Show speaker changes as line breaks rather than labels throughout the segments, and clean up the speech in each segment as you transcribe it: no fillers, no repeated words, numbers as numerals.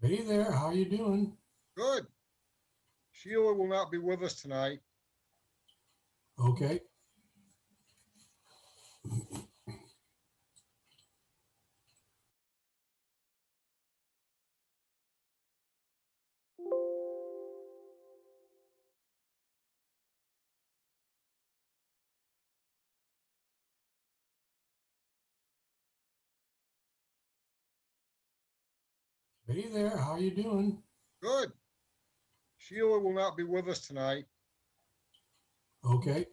Hey there, how you doing?
Good. Sheila will not be with us tonight.
Okay. Hey there, how you doing?
Good. Sheila will not be with us tonight.
Okay.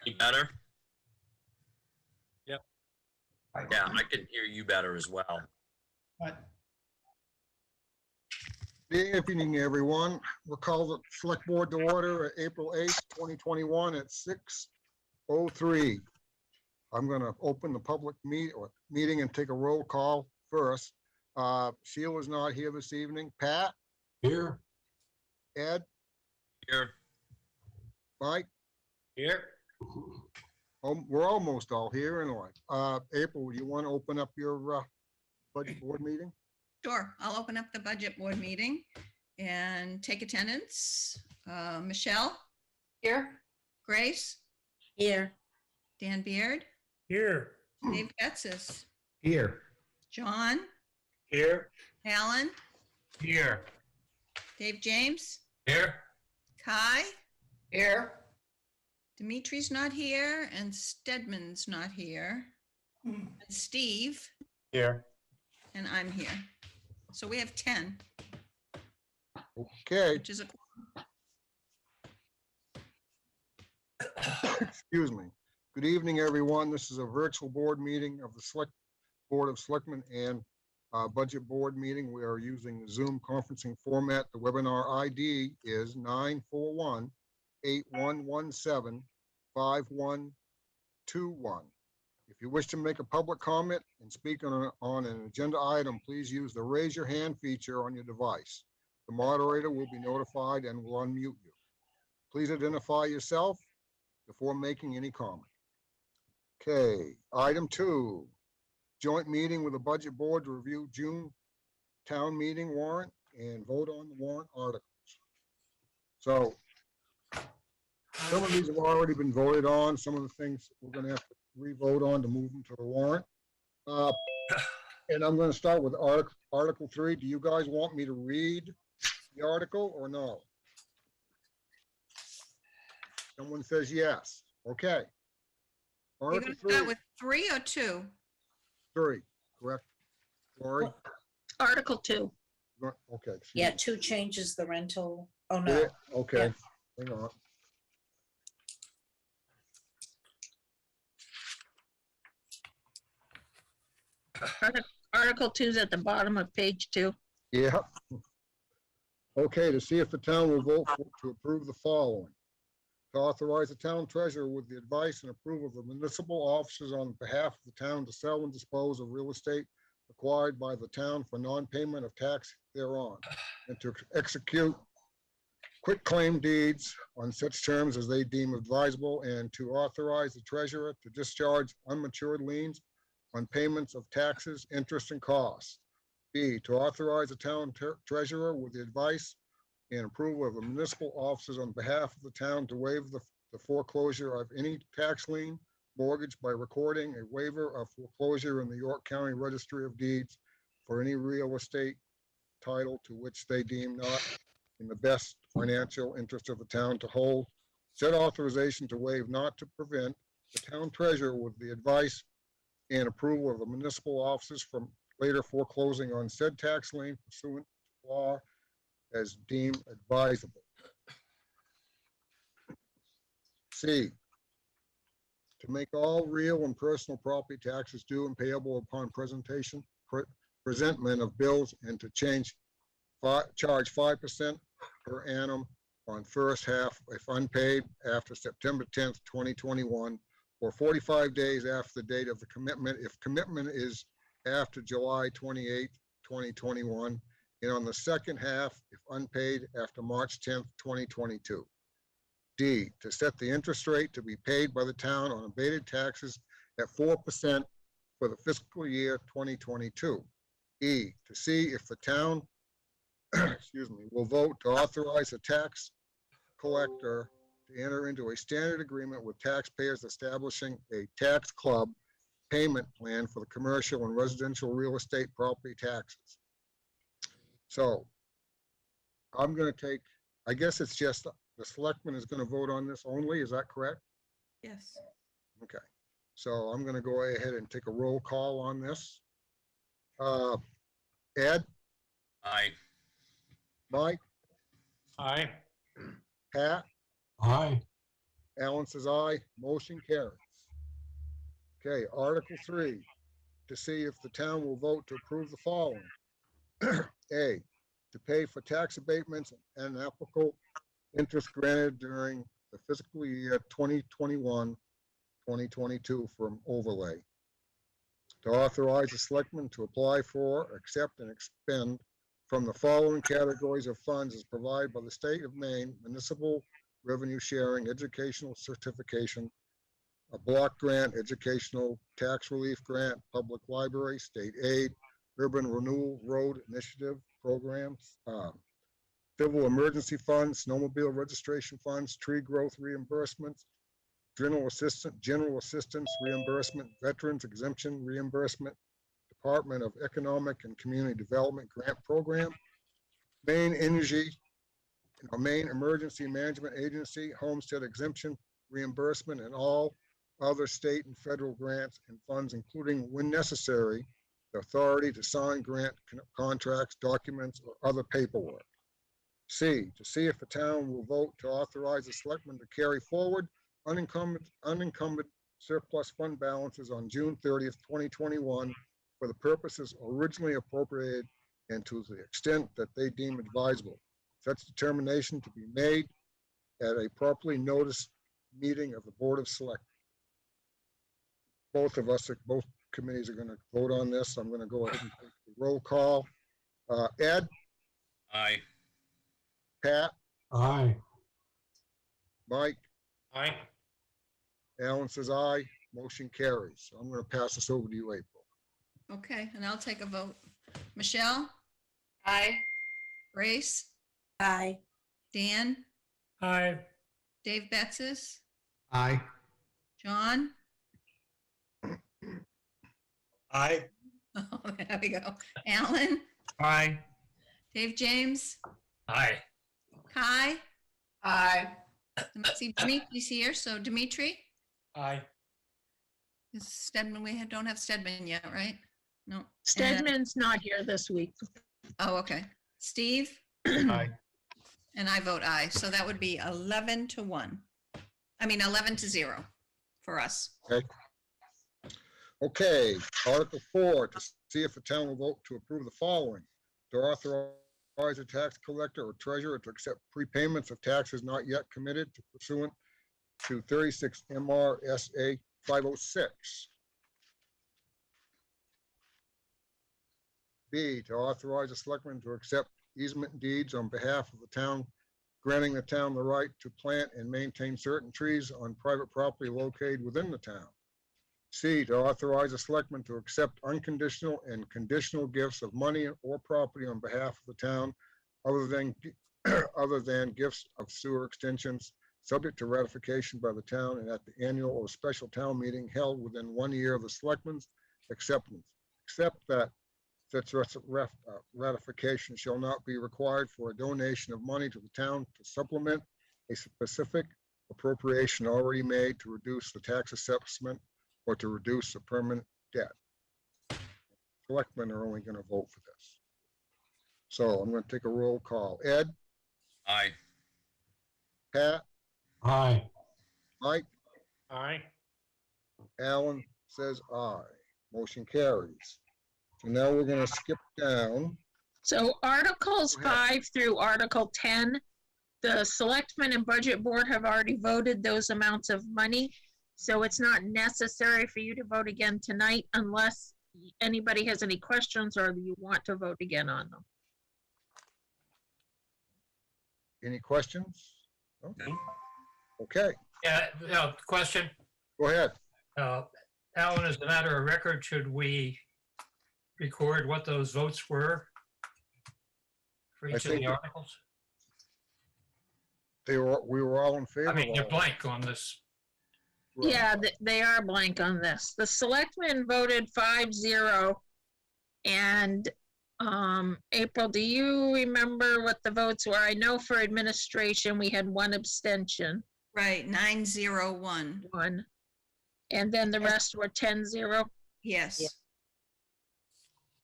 Any better?
Yep.
Yeah, I can hear you better as well.
Good evening, everyone. We'll call the select board to order at April 8th, 2021 at 6:03. I'm going to open the public meeting and take a roll call first. Sheila's not here this evening. Pat,
Here.
Ed,
Here.
Mike,
Here.
we're almost all here anyway. April, you want to open up your budget board meeting?
Sure, I'll open up the budget board meeting and take attendance. Michelle? Here. Grace?
Here.
Dan Beard?
Here.
Dave Getzis?
Here.
John?
Here.
Alan?
Here.
Dave James?
Here.
Kai?
Here.
Dimitri's not here and Stedman's not here. And Steve,
Here.
and I'm here. So we have 10,
Okay,
which is a,
excuse me. Good evening, everyone. This is a virtual board meeting of the Board of Selectmen and Budget Board meeting. We are using the Zoom conferencing format. The webinar ID is 941-8117-5121. If you wish to make a public comment and speak on an agenda item, please use the raise your hand feature on your device. The moderator will be notified and will unmute you. Please identify yourself before making any comment. Okay, item 2, joint meeting with the budget board to review June town meeting warrant and vote on the warrant articles. So some of these have already been voted on. Some of the things we're going to have to re-vote on to move them to the warrant. And I'm going to start with Article 3. Do you guys want me to read the article or no? Someone says yes. Okay.
you're
Article
gonna start with 3 or 2?
3, correct? Lori?
Article 2.
Okay. excuse
Yeah,
me.
2 changes the rental. Oh,
Yeah,
no.
okay, hang on.
Article 2 is at the bottom of page 2.
Yeah. Okay, to see if the town will vote to approve the following. To authorize the town treasurer with the advice and approval of the municipal officers on behalf of the town to sell and dispose of real estate acquired by the town for non-payment of tax thereon, and to execute quick claim deeds on such terms as they deem advisable, and to authorize the treasurer to discharge unmatured liens on payments of taxes, interest, and costs. B, to authorize the town treasurer with the advice and approval of the municipal officers on behalf of the town to waive the foreclosure of any tax lien mortgage by recording a waiver of foreclosure in the York County Registry of Deeds for any real estate title to which they deem not in the best financial interest of the town to hold. Said authorization to waive not to prevent the town treasurer with the advice and approval of the municipal officers from later foreclosing on said tax lien pursuant to law as deemed advisable. C, to make all real and personal property taxes due and payable upon presentment of bills, and to charge 5% per annum on first half if unpaid after September 10th, 2021, or 45 days after the date of the commitment if commitment is after July 28th, 2021, and on the second half if unpaid after March 10th, 2022. D, to set the interest rate to be paid by the town on abated taxes at 4% for the fiscal year 2022. E, to see if the town, excuse me, will vote to authorize a tax collector to enter into a standard agreement with taxpayers establishing a tax club payment plan for the commercial and residential real estate property taxes. So I'm going to take, I guess it's just the selectman is going to vote on this only. Is that correct?
Yes.
Okay. So I'm going to go ahead and take a roll call on this. Ed,
Aye.
Mike,
Aye.
Pat,
Aye.
Alan says aye, motion carries. Okay, Article 3, to see if the town will vote to approve the following. A, to pay for tax abatements and applicable interest granted during the fiscal year 2021, 2022 from overlay. To authorize the selectmen to apply for, accept, and expend from the following categories of funds as provided by the state of Maine municipal revenue sharing, educational certification, a block grant, educational tax relief grant, public library, state aid, urban renewal road initiative programs, civil emergency funds, snowmobile registration funds, tree growth reimbursements, general assistance reimbursement, veterans exemption reimbursement, Department of Economic and Community Development grant program, Maine Emergency Management Agency, homestead exemption reimbursement, and all other state and federal grants and funds, including, when necessary, the authority to sign grant contracts, documents, or other paperwork. C, to see if the town will vote to authorize the selectmen to carry forward unencumbered surplus fund balances on June 30th, 2021 for the purposes originally appropriated and to the extent that they deem advisable. Such determination to be made at a properly noticed meeting of the Board of Selectmen. Both committees are going to vote on this. I'm going to go ahead and take the roll call. Ed,
Aye.
Pat,
Aye.
Mike,
Aye.
Alan says aye, motion carries. So I'm going to pass this over to you, April.
Okay, and I'll take a vote. Michelle,
Aye.
Grace,
Aye.
Dan,
Aye.
Dave Betsis,
Aye.
John.
Aye.
Oh, there we go. Alan,
Aye.
Dave James,
Aye.
Kai.
Aye.
Let's see, Dimitri's here, so Dimitri.
Aye.
Is Stedman, don't have Stedman yet, right? No.
Stedman's not here this week.
Oh, okay. Steve,
Aye.
and I vote aye. So that would be 11-1. I mean, 11-0 for us.
Okay, Article 4, to see if the town will vote to approve the following. To authorize a tax collector or treasurer to accept prepayments of taxes not yet committed to pursuant to 36 MRSA 506. B, to authorize the selectmen to accept easement deeds on behalf of the town, granting the town the right to plant and maintain certain trees on private property located within the town. C, to authorize the selectmen to accept unconditional and conditional gifts of money or property on behalf of the town other than gifts of sewer extensions, subject to ratification by the town and at the annual or special town meeting held within 1 year of the selectmen's acceptance, except that such ratification shall not be required for a donation of money to the town to supplement a specific appropriation already made to reduce the tax assessment or to reduce the permanent debt. Selectmen are only going to vote for this. So I'm going to take a roll call. Ed,
Aye.
Pat,
Aye.
Mike,
Aye.
Alan says aye. Motion carries. So now we're going to skip down.
So Articles
Go ahead.
5 through Article 10, the Selectmen and Budget Board have already voted those amounts of money. So it's not necessary for you to vote again tonight unless anybody has any questions or you want to vote again on them.
Any questions? No? Okay,
Yeah, question.
go ahead.
Alan, as a matter of record, should we record what those votes were for each of
think
the
that-
articles?
We were all in favor.
I mean,
of
you're
all
blank on this.
that. Right.
Yeah, they are blank on this. The Selectmen voted 5-0. And April, do you remember what the votes were? I know for administration, we had one abstention,
Right, 901.
one. And then the rest were 10-0.
Yes.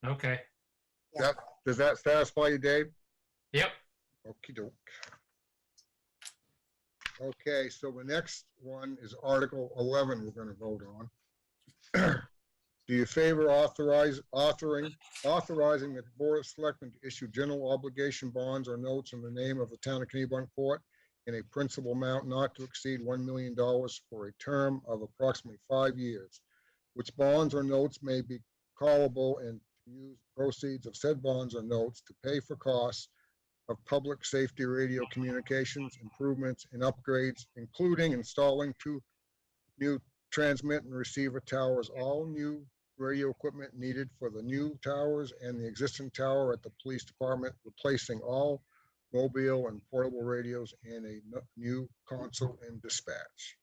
Okay.
Does that satisfy you, Dave?
Yep.
Okey doke. Okay, so the next one is Article 11 we're going to vote on. Do you favor authorizing the Board of Selectmen to issue general obligation bonds or notes in the name of the town of Kennebunkport in a principal amount not to exceed $1 million for a term of approximately 5 years, which bonds or notes may be callable and use proceeds of said bonds or notes to pay for costs of public safety radio communications improvements and upgrades, including installing 2 new transmit and receiver towers, all new radio equipment needed for the new towers and the existing tower at the police department, replacing all mobile and portable radios and a new console and dispatch.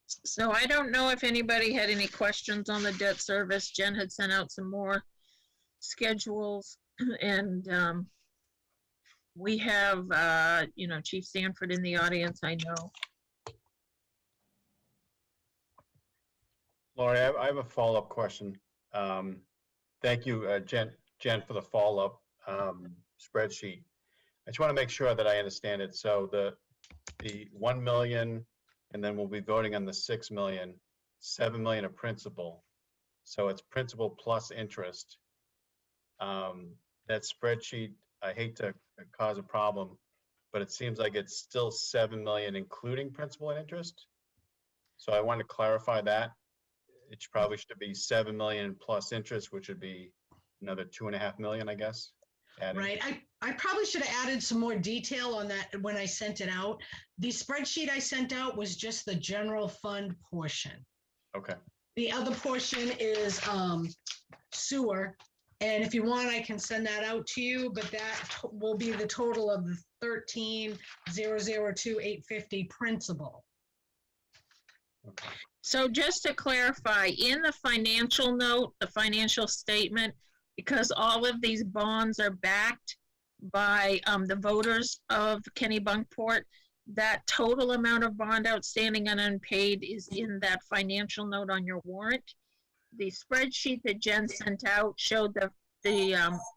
So I don't know if anybody had any questions on the debt service. Jen had sent out some more schedules and we have, Chief Sanford in the audience, I know.
Laurie, I have a follow-up question. Thank you, Jen, for the follow-up spreadsheet. I just want to make sure that I understand it. So the 1 million, and then we'll be voting on the 6 million, 7 million of principal. So it's principal plus interest. That spreadsheet, I hate to cause a problem, but it seems like it's still 7 million, including principal and interest. So I want to clarify that. It probably should be 7 million plus interest, which would be another 2.5 million, I guess. Adding.
Right. I probably should have added some more detail on that when I sent it out. The spreadsheet I sent out was just the general fund portion.
Okay.
The other portion is sewer. And if you want, I can send that out to you, but that will be the total of the 13,002,850 principal.
Okay.
So just to clarify, in the financial note, the financial statement, because all of these bonds are backed by the voters of Kennebunkport, that total amount of bond outstanding and unpaid is in that financial note on your warrant. The spreadsheet that Jen sent out showed the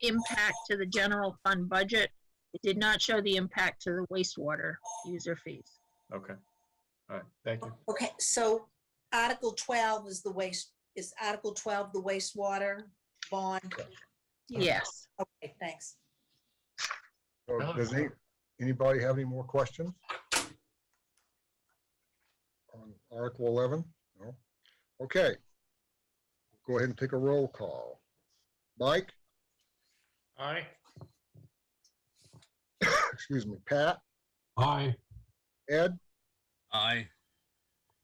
impact to the general fund budget. It did not show the impact to the wastewater user fees.
Okay. All right. Thank you.
Okay, so Article 12 is Article 12 the wastewater bond?
Yes.
Okay, thanks.
So does anybody have any more questions on Article 11? No? Okay. Go ahead and take a roll call. Mike?
Aye.
Excuse me, Pat?
Aye.
Ed?
Aye.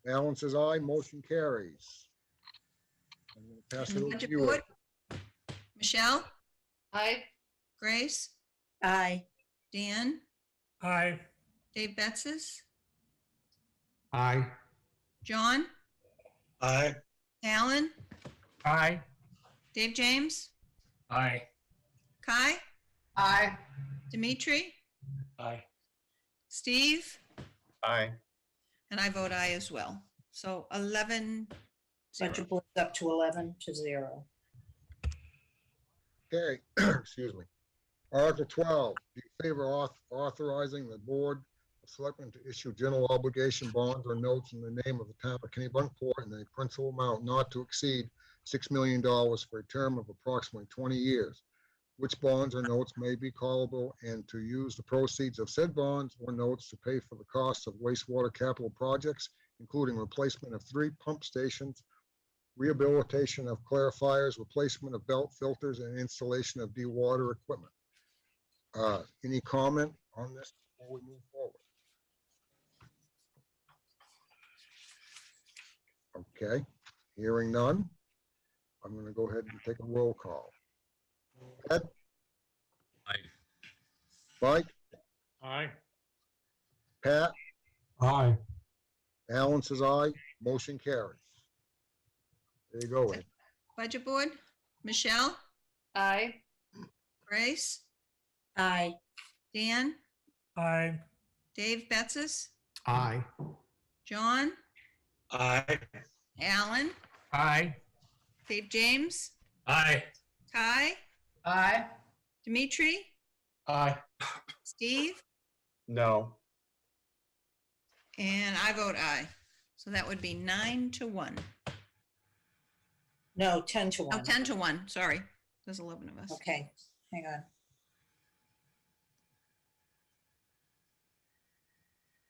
Alan says aye, motion carries. I'm going to pass it over to
Budget
you.
Board, Michelle,
Aye.
Grace,
Aye.
Dan,
Aye.
Dave Betsis,
Aye.
John,
Aye.
Alan,
Aye.
Dave James,
Aye.
Kai,
Aye.
Dimitri,
Aye.
Steve,
Aye.
and I vote aye as well. So 11, 0.
Budget board's up to 11-0.
Okay, excuse me. Article 12, do you favor authorizing the Board of Selectmen to issue general obligation bonds or notes in the name of the town of Kennebunkport in a principal amount not to exceed $6 million for a term of approximately 20 years, which bonds or notes may be callable, and to use the proceeds of said bonds or notes to pay for the costs of wastewater capital projects, including replacement of 3 pump stations, rehabilitation of clarifiers, replacement of belt filters, and installation of dewater equipment. Any comment on this before we move forward? Okay, hearing none, I'm going to go ahead and take a roll call. Ed?
Aye.
Mike?
Aye.
Pat?
Aye.
Alan says aye, motion carries. There you go, Ed.
Budget Board, Michelle,
Aye.
Grace,
Aye.
Dan,
Aye.
Dave Betsis,
Aye.
John,
Aye.
Alan,
Aye.
Dave James,
Aye.
Kai,
Aye.
Dimitri,
Aye.
Steve,
No.
And I vote aye. So that would be 9-1.
No, 10 to
Oh,
1.
10-1, sorry. There's 11 of us.
Okay, hang on.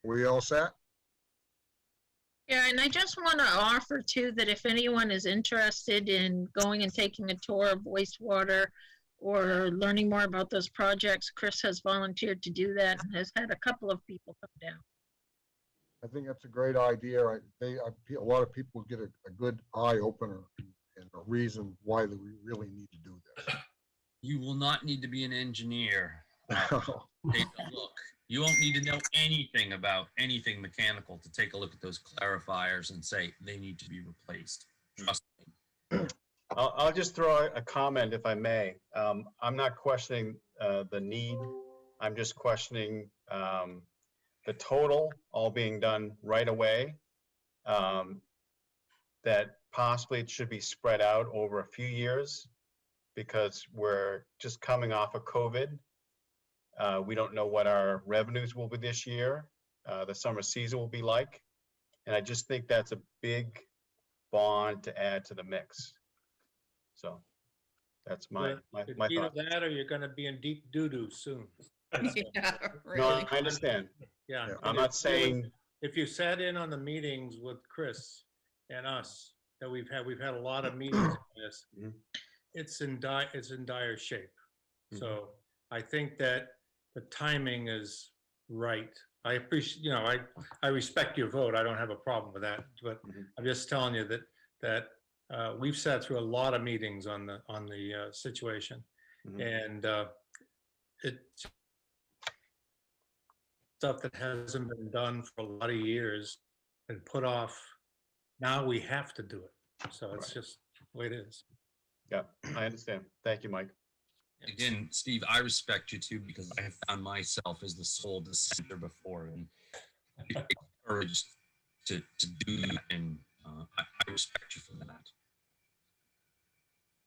We all set?
Yeah, and I just want to offer too that if anyone is interested in going and taking a tour of wastewater or learning more about those projects, Chris has volunteered to do that and has had a couple of people come down.
I think that's a great idea. A lot of people get a good eye opener and a reason why we really need to do
You will not need to be an engineer.
this.
Take a look. You won't need to know anything about anything mechanical to take a look at those clarifiers and say they need to be replaced. Trust me.
I'll just throw a comment if I may. I'm not questioning the need. I'm just questioning the total all being done right away. That possibly it should be spread out over a few years because we're just coming off of COVID. We don't know what our revenues will be this year. The summer season will be like. And I just think that's a big bond to add to the mix. So that's my
Either
thought.
that or you're gonna be in deep doo-doo soon.
Yeah,
No,
really.
I understand.
Yeah.
Yeah.
I'm not saying,
If you sat in on the meetings with Chris and us, that we've had a lot of meetings on this,
Mhm.
it's in dire shape.
Mhm.
So I think that the timing is right. I appreciate, I respect your vote. I don't have a problem with that, but
Mhm.
I'm just telling you that we've sat through a lot of meetings on the situation.
Mhm.
And it's stuff that hasn't been done for a lot of years and put off. Now we have to do it. So it's just the way it is.
yeah, I understand. Thank you, Mike.
Again, Steve, I respect you too because I have found myself as the sole dissenter before, and I take courage to do that, and I respect you for that.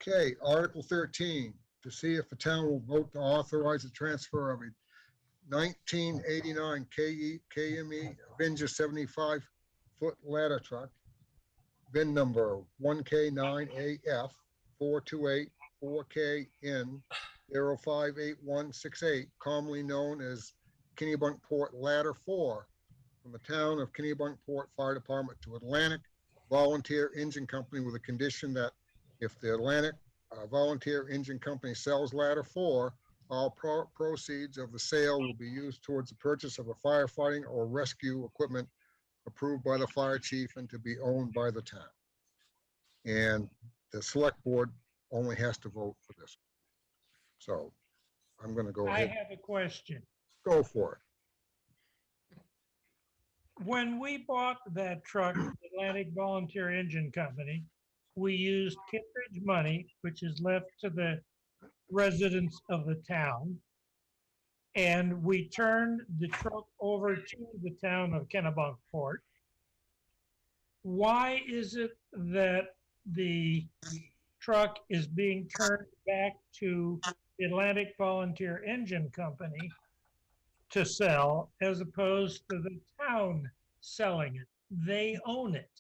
Okay, Article 13, to see if the town will vote to authorize the transfer of a 1989 KME Avenger 75-foot ladder truck, VIN number 1K9AF 428 4KN 058168, commonly known as Kennebunkport Ladder 4, from the town of Kennebunkport Fire Department to Atlantic Volunteer Engine Company with a condition that if the Atlantic Volunteer Engine Company sells Ladder 4, all proceeds of the sale will be used towards the purchase of a firefighting or rescue equipment approved by the fire chief and to be owned by the town. And the select board only has to vote for this. So I'm going to go
I
ahead.
have a question.
Go for it.
When we bought that truck, Atlantic Volunteer Engine Company, we used Kittredge money, which is left to the residents of the town. And we turned the truck over to the town of Kennebunkport. Why is it that the truck is being turned back to the Atlantic Volunteer Engine Company to sell as opposed to the town selling it? They own it.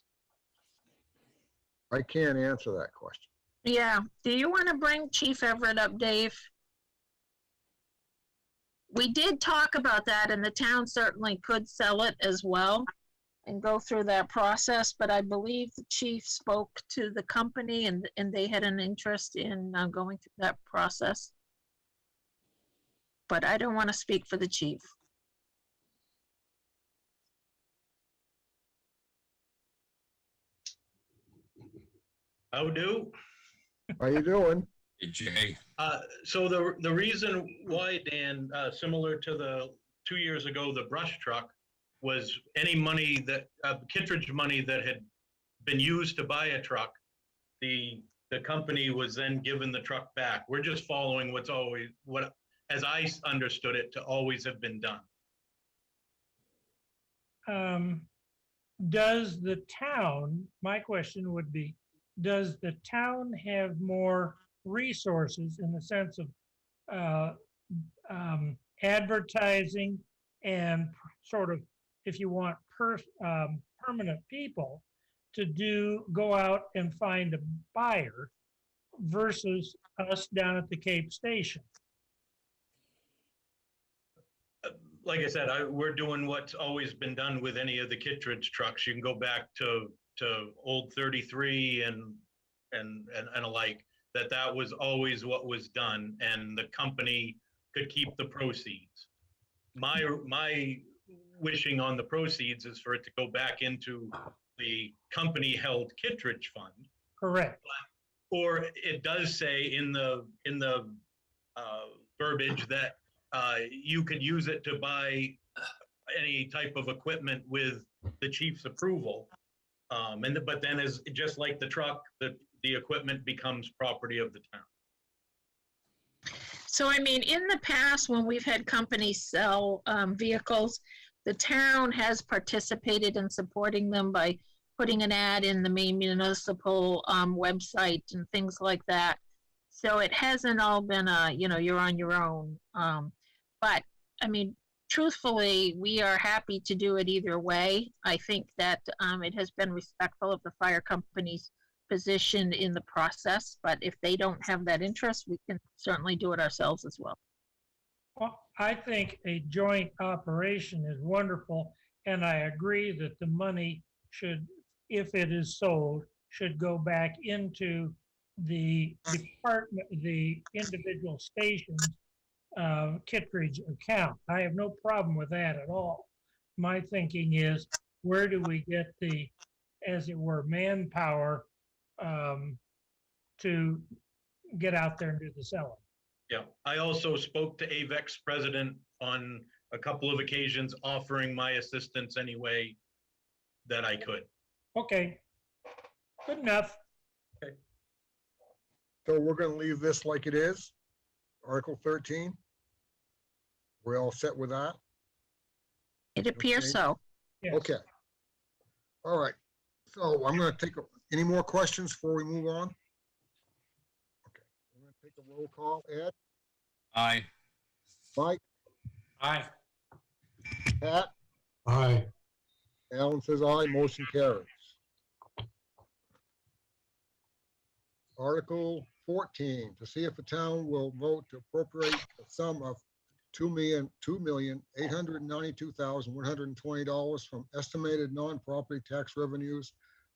I can't answer that question.
Yeah, do you want to bring Chief Everett up, Dave? We did talk about that and the town certainly could sell it as well and go through that process, but I believe the chief spoke to the company and they had an interest in going through that process. But I don't want to speak for the chief.
How do?
How you doing?
Hey, Jay.
So the reason why, Dan, similar to the 2 years ago, the brush truck, was any money that, Kittredge money that had been used to buy a truck, the company was then given the truck back. We're just following what's always, as I understood it, to always have been done.
Does the town, my question would be, does the town have more resources in the sense of advertising and sort of, if you want, permanent people to go out and find a buyer versus us down at the Cape Station.
Like I said, we're doing what's always been done with any of the Kittredge trucks. You can go back to old 33 and alike, that was always what was done, and the company could keep the proceeds. My wishing on the proceeds is for it to go back into the company-held Kittredge fund.
Correct.
Or it does say in the verbiage that you could use it to buy any type of equipment with the chief's approval. But then, as just like the truck, the equipment becomes property of the town.
So, I mean, in the past, when we've had companies sell vehicles, the town has participated in supporting them by putting an ad in the main municipal website and things like that. So it hasn't all been you're on your own. But, I mean, truthfully, we are happy to do it either way. I think that it has been respectful of the fire company's position in the process, but if they don't have that interest, we can certainly do it ourselves as well.
Well, I think a joint operation is wonderful, and I agree that the money should, if it is sold, should go back into the department, the individual station's Kittredge account. I have no problem with that at all. My thinking is, where do we get the, as it were, manpower to get out there and do the selling?
Yeah, I also spoke to AVEX president on a couple of occasions, offering my assistance any way that I could.
Okay, good enough.
So we're gonna leave this like it is, Article 13. We're all set with that?
It appears
Okay.
so.
Yes.
Okay. All right, so I'm gonna any more questions before we move on? Okay, I'm gonna take a roll call. Ed,
Aye.
Mike,
Aye.
Pat,
Aye.
Alan says aye, motion carries. Article 14, to see if the town will vote to appropriate a sum of $2,892,120 from estimated non-property tax revenues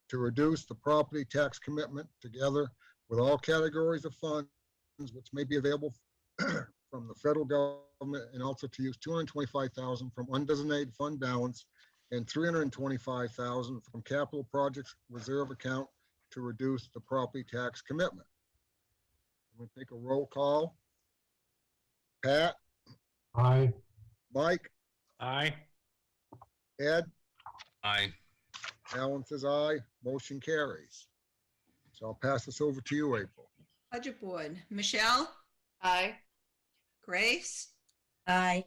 to reduce the property tax commitment together with all categories of funds which may be available from the federal government, and also to use $225,000 from undesignated fund balance and $325,000 from capital projects reserve account to reduce the property tax commitment. I'm going to take a roll call. Pat,
Aye.
Mike,
Aye.
Ed,
Aye.
Alan says aye, motion carries. So I'll pass this over to you, April.
Budget Board, Michelle? Aye. Grace?
Aye.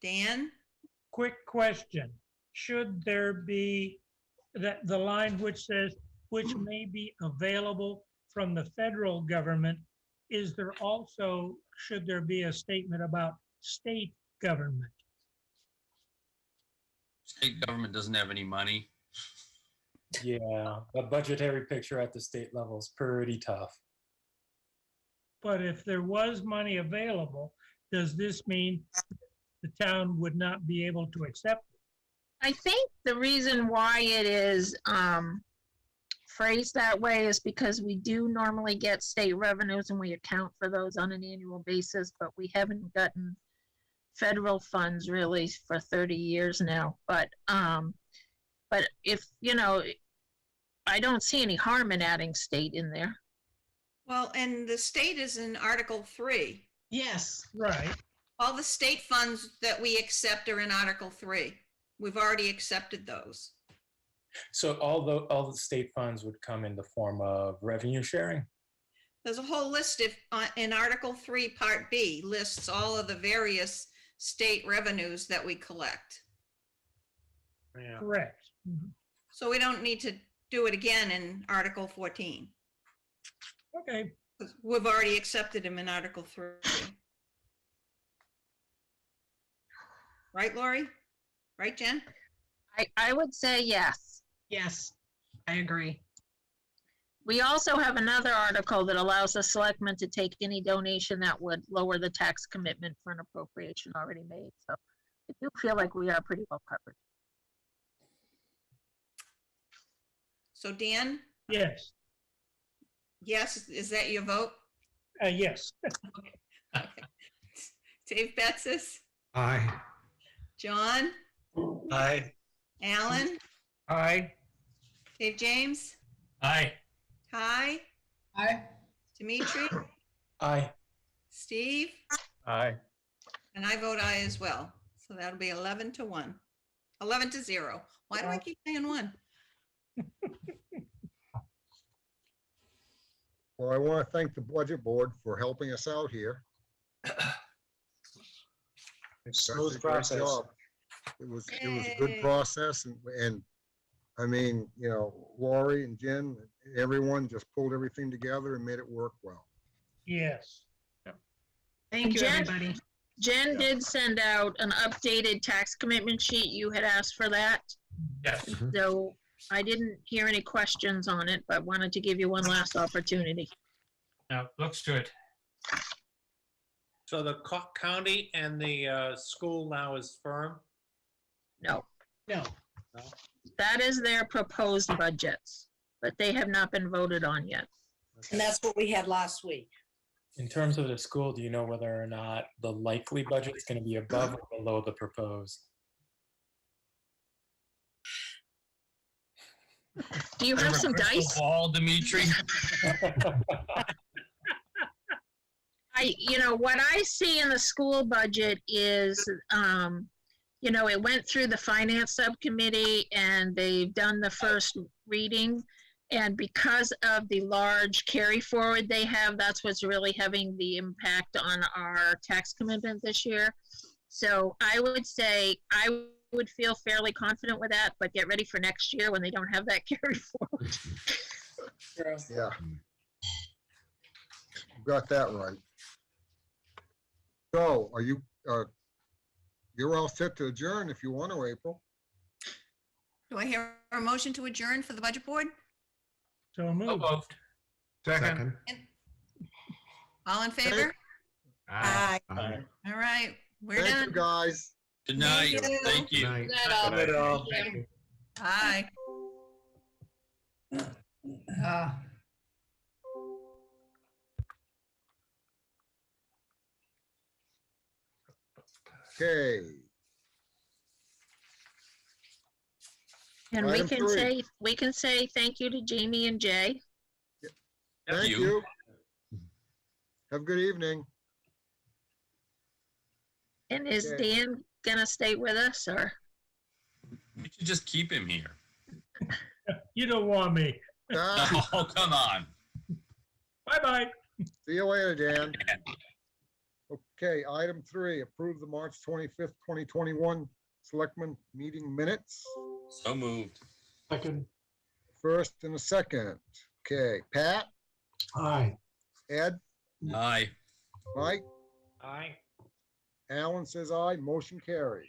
Dan?
Quick question. Should there be the line which says, which may be available from the federal government, is there also, should there be a statement about state government?
State government doesn't have any money.
Yeah, the budgetary picture at the state level is pretty tough.
But if there was money available, does this mean the town would not be able to accept it?
I think the reason why it is phrased that way is because we do normally get state revenues and we account for those on an annual basis, but we haven't gotten federal funds really for 30 years now. But if, I don't see any harm in adding state in there.
Well, and the state is in Article 3.
Yes.
Right.
All the state funds that we accept are in Article 3. We've already accepted those.
So all the state funds would come in the form of revenue sharing?
There's a whole list in Article 3, Part B, lists all of the various state revenues that we collect.
Yeah.
Correct. Mhm.
So we don't need to do it again in Article 14.
Okay.
'Cause we've already accepted them in Article 3. Right, Lori? Right, Jen?
I would say yes.
Yes, I agree.
We also have another article that allows the selectmen to take any donation that would lower the tax commitment for an appropriation already made. So I do feel like we are pretty well covered.
So Dan,
Yes,
yes, is that your vote?
yes.
Dave Betsis,
Aye.
John,
Aye.
Alan,
Aye.
Dave James,
Aye.
Hi,
Aye.
Dimitri,
Aye.
Steve,
Aye.
and I vote aye as well. So that'll be 11-1, 11-0. Why do I keep saying 1?
Well, I want to thank the budget board for helping us out here. Guys did
Smooth
a great
process.
job. It was a good
Yay.
process and I mean, you know, Lori and Jen, everyone just pulled everything together and made it work well.
Yes.
Thank you,
Jen?
everybody.
Jen did send out an updated tax commitment sheet. You had asked for that.
Yes.
So I didn't hear any questions on it, but wanted to give you one last opportunity.
No, looks good.
So the county and the school now is firm?
No,
No,
that is their proposed budgets, but they have not been voted on yet.
And that's what we had last week.
In terms of the school, do you know whether or not the likely budget is going to be above or below the proposed?
Do you have some
Crystal
dice?
ball, Dimitri?
What I see in the school budget is, it went through the finance subcommittee and they've done the first reading. And because of the large carry forward they have, that's what's really having the impact on our tax commitment this year. So I would say I would feel fairly confident with that, but get ready for next year when they don't have that carry forward.
Yeah. You got that right. So are you, you're all set to adjourn if you want to, April.
Do I hear a motion to adjourn for the budget board?
So
So
moved.
moved.
Second.
All in favor?
Aye.
Aye.
All right, we're
Thank you,
done.
guys.
Good night.
Thank you.
Thank you.
Night.
Bye.
Okay.
And we
Item
can
3.
say thank you to Jamie and Jay.
Thank you. Have a good evening.
And is
Okay.
Dan gonna stay with us or?
We should just keep him here.
You don't want me.
Ah,
Oh, come on.
Bye-bye.
See you later, Dan. Okay, item 3, approve the March 25th, 2021 Selectmen meeting minutes.
So moved.
Second.
First and a second. Okay, Pat,
Aye.
Ed,
Aye.
Mike,
Aye.
Alan says aye, motion carries.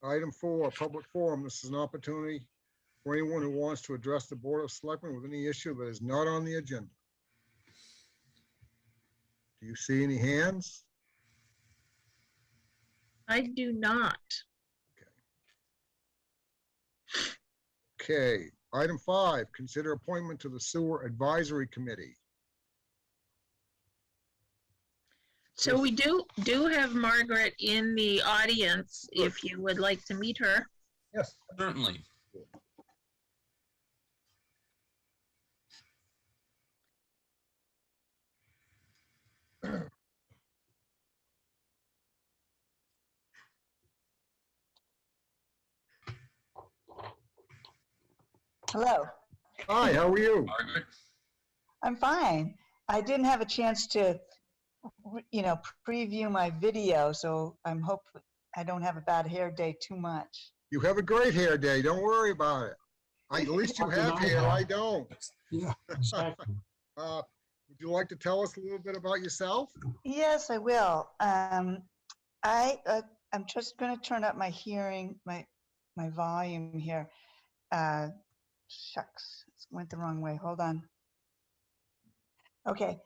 Item 4, public forum. This is an opportunity for anyone who wants to address the Board of Selectmen with any issue that is not on the agenda. Do you see any hands?
I do not.
Okay, item 5, consider appointment to the Sewer Advisory Committee.
So we do have Margaret in the audience if you would like to meet her.
Yes.
Certainly.
Hello,
Hi, how are you?
Margaret?
I'm fine. I didn't have a chance to, preview my video, so I'm hoping I don't have a bad hair day too much.
You have a great hair day, don't worry about it. At least you have hair, I don't.
Yeah, exactly.
Would you like to tell us a little bit about yourself?
Yes, I will. I'm just going to turn up my hearing, my volume here. Shucks, it went the wrong way. Hold on. Okay.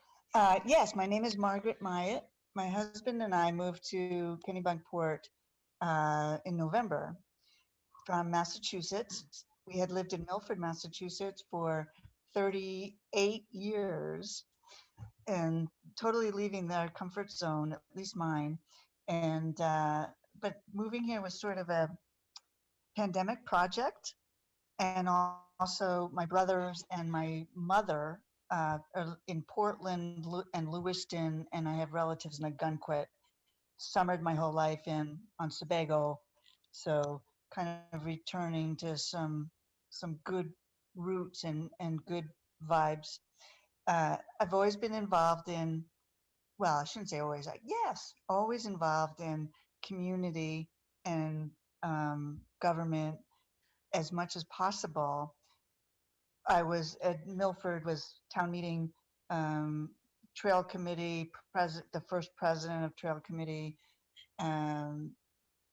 Yes, my name is Margaret Myatt. My husband and I moved to Kennebunkport in November from Massachusetts. We had lived in Milford, Massachusetts for 38 years and totally leaving their comfort zone, at least mine. And, but moving here was sort of a pandemic project. And also my brothers and my mother are in Portland and Lewiston, and I have relatives in Gunquit. Summered my whole life on Sebago. So kind of returning to some good roots and good vibes. I've always been involved in, well, I shouldn't say always, yes, always involved in community and government as much as possible. I was at Milford, was town meeting, trail committee, the first president of trail committee,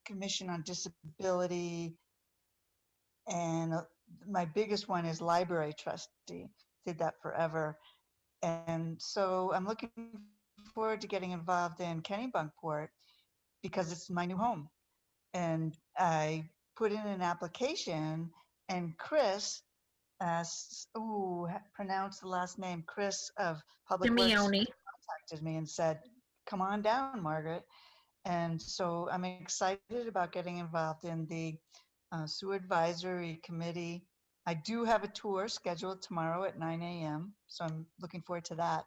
commission on disability, and my biggest one is library trustee. Did that forever. And so I'm looking forward to getting involved in Kennebunkport because it's my new home. And I put in an application, and Chris, pronounce the last name, Chris of Public Works,
Simeone.
contacted me and said, come on down, Margaret. And so I'm excited about getting involved in the Sewer Advisory Committee. I do have a tour scheduled tomorrow at 9 a.m., so I'm looking forward to that.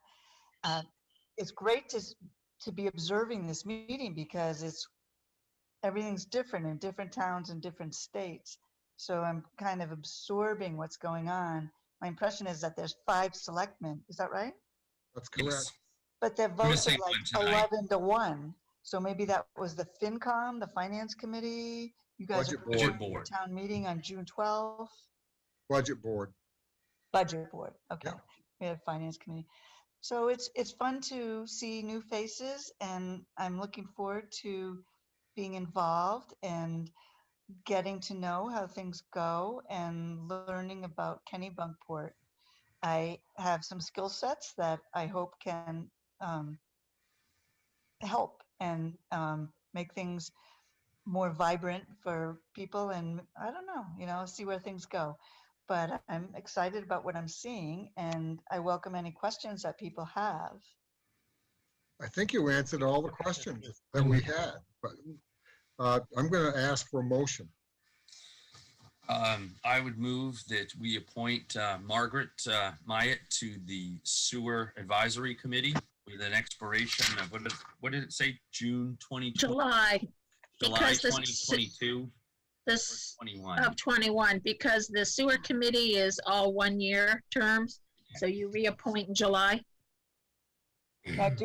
It's great to be observing this meeting because everything's different in different towns and different states. So I'm kind of absorbing what's going on. My impression is that there's 5 selectmen. Is that right?
That's correct.
Yes.
But their
gonna
votes are
say
like
one tonight.
11-1. So maybe that was the FinCom, the Finance Committee. You guys
Budget
are
board.
Budget board.
town meeting on June 12th.
Budget board.
Budget board. Okay.
Yeah.
We have Finance Committee. So it's fun to see new faces, and I'm looking forward to being involved and getting to know how things go and learning about Kennebunkport. I have some skill sets that I hope can help and make things more vibrant for people. And I don't know, see where things go. But I'm excited about what I'm seeing, and I welcome any questions that people have.
I think you answered all the questions that we had, but I'm going to ask for a motion.
I would move that we appoint Margaret Myatt to the Sewer Advisory Committee with an expiration of, what did it say, June 2020?
July.
July
Because
2022
This
or 21?
of 21, because the sewer committee is all 1-year terms. So you reappoint in July.
Now,
That's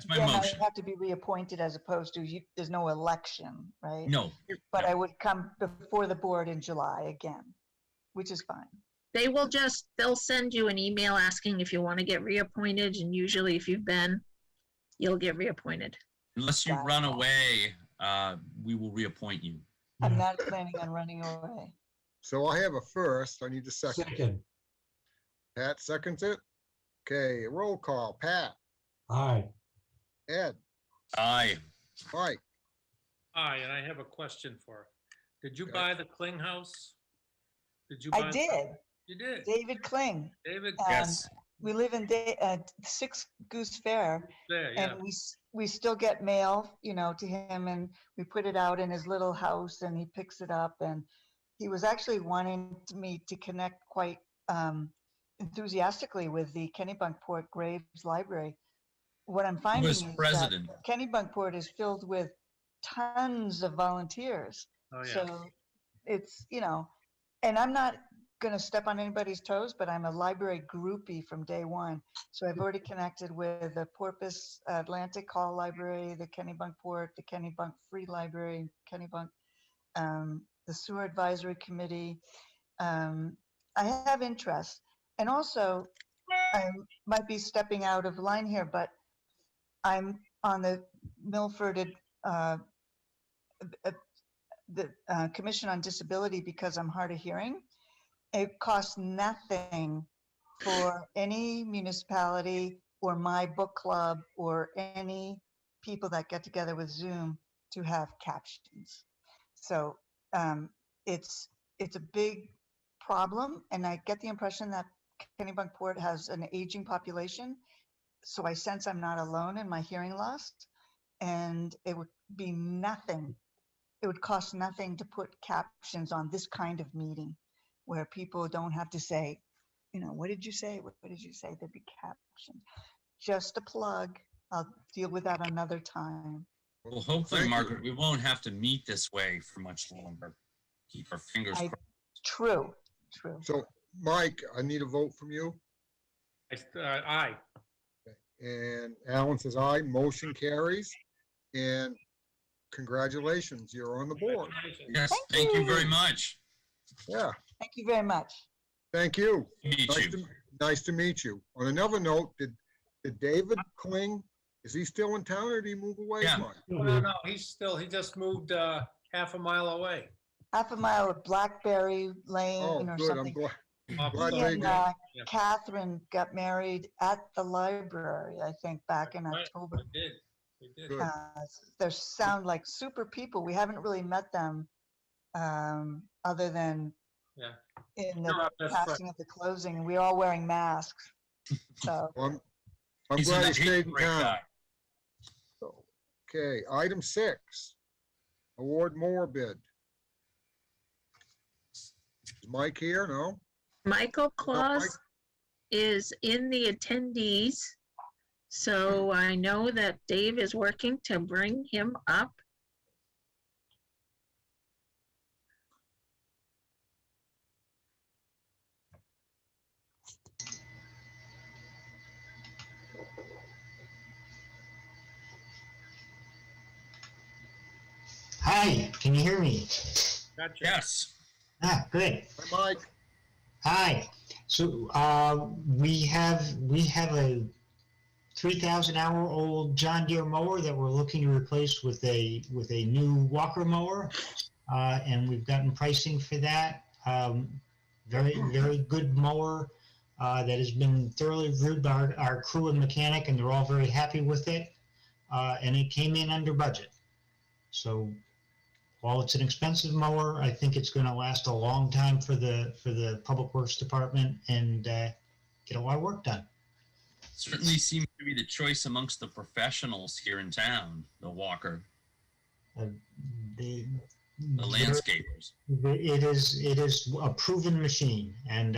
my
then I
motion.
have to be reappointed as opposed to, there's no election, right?
No,
But I would come before the board in July again, which is fine.
They'll send you an email asking if you want to get reappointed. And usually if you've been, you'll get reappointed.
unless you
Got it.
run away, we will reappoint you.
I'm not planning on running away.
So I have a first. I need a second.
Second.
Pat seconds it. Okay, roll call. Pat,
Aye.
Ed,
Aye.
Mike.
Hi, and I have a question for, did you
Okay.
buy the Kling house? Did you?
I
buy-
did.
You did?
David Kling.
David?
Yes.
We live in 6 Goose Fair,
There, yeah.
and we still get mail, to him, and we put it out in his little house, and he picks it up. And he was actually wanting me to connect quite enthusiastically with the Kennebunkport Graves Library. What I'm
Who
finding
was
is that
president?
Kennebunkport is filled with tons of volunteers.
Oh, yeah.
So it's, and I'm not going to step on anybody's toes, but I'm a library groupie from day one. So I've already connected with the Porpoise Atlantic Hall Library, the Kennebunkport, the Kennebunk Free Library, Kennebunk, the Sewer Advisory Committee. I have interest. And also, I might be stepping out of line here, but I'm on the Milford, the Commission on Disability because I'm hard of hearing. It costs nothing for any municipality or my book club or any people that get together with Zoom to have captions. So it's a big problem, and I get the impression that Kennebunkport has an aging population. So I sense I'm not alone in my hearing loss, and it would be nothing. It would cost nothing to put captions on this kind of meeting where people don't have to say, you know, what did you say? What did you say? There'd be captions. Just a plug. I'll deal with that another time.
Well, hopefully, Margaret, we won't have to meet this way for much longer. Keep our fingers crossed.
True.
So, Mike, I need a vote from you.
Aye.
And Alan says aye, motion carries. And congratulations, you're on the board.
Yes, thank you very much.
Yeah,
Thank you very much.
thank you.
Meet you.
Nice to meet you. On another note, did David Kling, is he still in town or did he move away?
Yeah.
Mike?
No, he just moved half a mile away.
Half a mile of Blackberry Lane
Oh,
or
good, I'm
something.
glad
He
they
and
got,
Catherine got married at the library, I think, back in
Right,
October.
We did.
good.
They sound like super people. We haven't really met them other than
Yeah.
in the
No, that's right.
passing of the closing. We're all wearing masks. So
Well, I'm
He's
glad he
an
stayed in
great
town.
guy.
Okay, item 6, award mower bid. Is Mike here? No?
Michael
Mike?
Claus is in the attendees. So I know that Dave is working to bring him up.
Hi, can you hear me?
Gotcha.
Yes.
Ah, good.
Hi, Mike.
Hi. So we have a 3,000-hour-old John Deere mower that we're looking to replace with a new Walker mower, and we've gotten pricing for that. Very good mower that has been thoroughly reviewed by our crew and mechanic, and they're all very happy with it. And it came in under budget. So while it's an expensive mower, I think it's going to last a long time for the Public Works Department and get a lot of work done.
Certainly seems to be the choice amongst the professionals here in town, the Walker,
The
landscapers.
It is a proven machine, and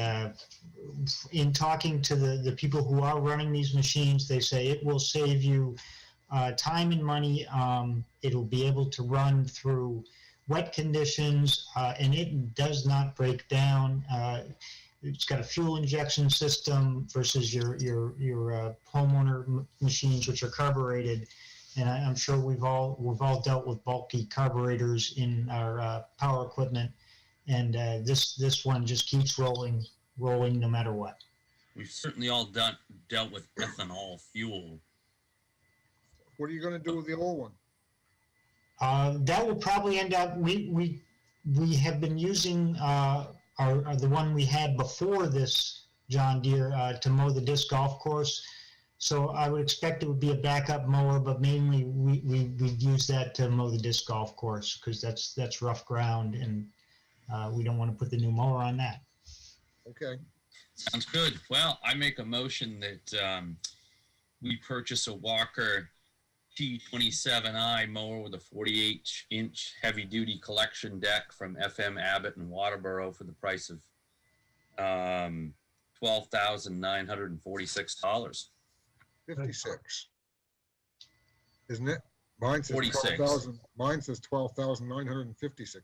in talking to the people who are running these machines, they say it will save you time and money. It'll be able to run through wet conditions, and it does not break down. It's got a fuel injection system versus your homeowner machines, which are carbureted. And I'm sure we've all dealt with bulky carburetors in our power equipment, and this one just keeps rolling no matter what.
We've certainly all dealt with ethanol fuel.
What are you going to do with the old one?
That will probably end up. We have been using the one we had before this John Deere to mow the disc golf course. So I would expect it would be a backup mower, but mainly we'd use that to mow the disc golf course because that's rough ground, and we don't want to put the new mower on that.
Okay.
Sounds good. Well, I make a motion that we purchase a Walker T27i mower with a 48-inch heavy-duty collection deck from FM Abbott in Waterboro for the price of $12,946.
56. Isn't it? Mine says
46.
Mine says $12,956.